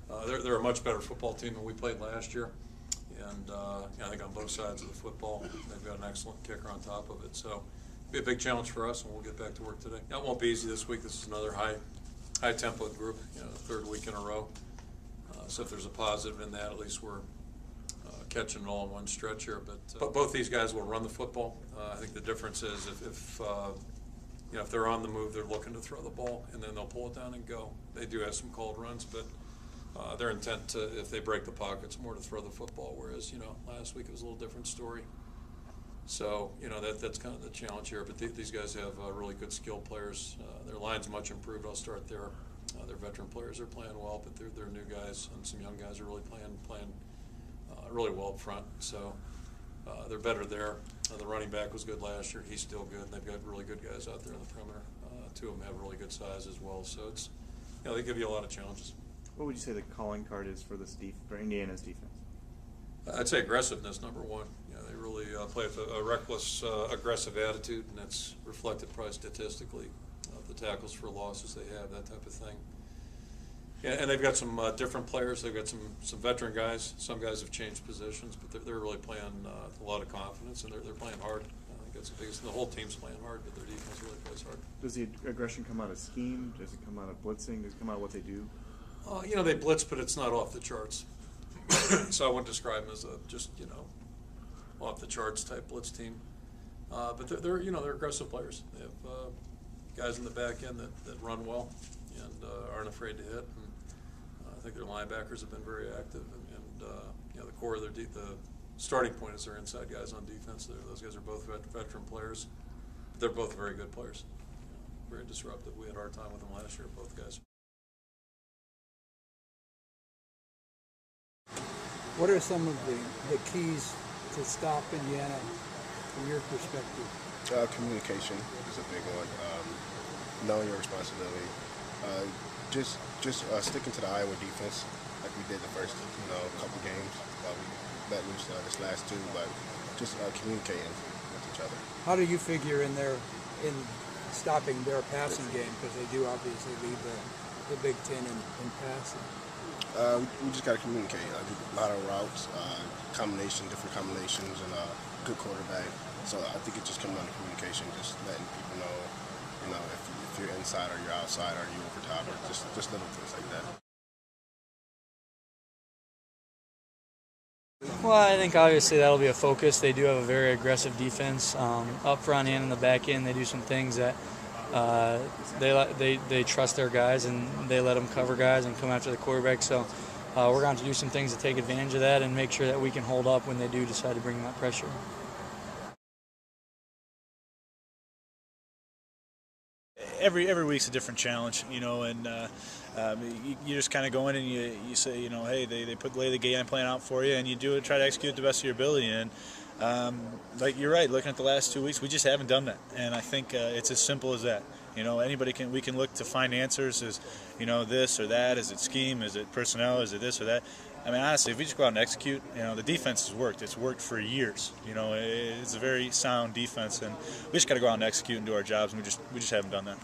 They're a much better football team than we played last year. And I think on both sides of the football, they've got an excellent kicker on top of it. So it'll be a big challenge for us, and we'll get back to work today. It won't be easy this week. This is another high tempo group, the third week in a row. So if there's a positive in that, at least we're catching it all in one stretch here. But both these guys will run the football. I think the difference is if they're on the move, they're looking to throw the ball, and then they'll pull it down and go. They do have some called runs, but their intent, if they break the pocket's more to throw the football, whereas, last week it was a little different story. So, that's kind of the challenge here. But these guys have really good skilled players. Their line's much improved. I'll start there. Their veteran players are playing well, but they're new guys, and some young guys are really playing really well up front. So they're better there. The running back was good last year. He's still good. And they've got really good guys out there in the perimeter. Two of them have really good size as well. So it's, they give you a lot of challenges. What would you say the calling card is for for Indiana's defense? I'd say aggressiveness, number one. They really play with a reckless, aggressive attitude, and that's reflected probably statistically. The tackles for losses they have, that type of thing. Yeah, and they've got some different players. They've got some veteran guys. Some guys have changed positions, but they're really playing a lot of confidence, and they're playing hard. I think that's the biggest. The whole team's playing hard, but their defense really plays hard. Does the aggression come out of scheme? Does it come out of blitzing? Does it come out of what they do? They blitz, but it's not off the charts. So I wouldn't describe them as just off the charts type blitz team. But they're aggressive players. They have guys in the back end that run well and aren't afraid to hit. And I think their linebackers have been very active. And the core of the starting point is their inside guys on defense. Those guys are both veteran players. But they're both very good players. Very disruptive. We had our time with them last year, both guys. What are some of the keys to stop Indiana from your perspective? Communication is a big one. Knowing your responsibility. Just sticking to the Iowa defense like we did the first couple games. We let loose this last two, but just communicating with each other. How do you figure in stopping their passing game, because they do obviously lead the Big Ten in passing? We just got to communicate. A lot of routes, different combinations, and a good quarterback. So I think it just comes down to communication, just letting people know, if you're inside or you're outside or you over top, or just little things like that. Well, I think obviously that'll be a focus. They do have a very aggressive defense up front and in the back end. They do some things that they trust their guys, and they let them cover guys and come after the quarterback. So we're going to do some things to take advantage of that and make sure that we can hold up when they do decide to bring that pressure. Every week's a different challenge, and you just kind of go in and you say, hey, they lay the game plan out for you, and you do it, try to execute to the best of your ability. And like you're right, looking at the last 2 weeks, we just haven't done that, and I think it's as simple as that. We can look to find answers as, this or that. Is it scheme? Is it personnel? Is it this or that? I mean, honestly, if we just go out and execute, the defense has worked. It's worked for years. It's a very sound defense, and we just got to go out and execute and do our jobs, and we just haven't done that.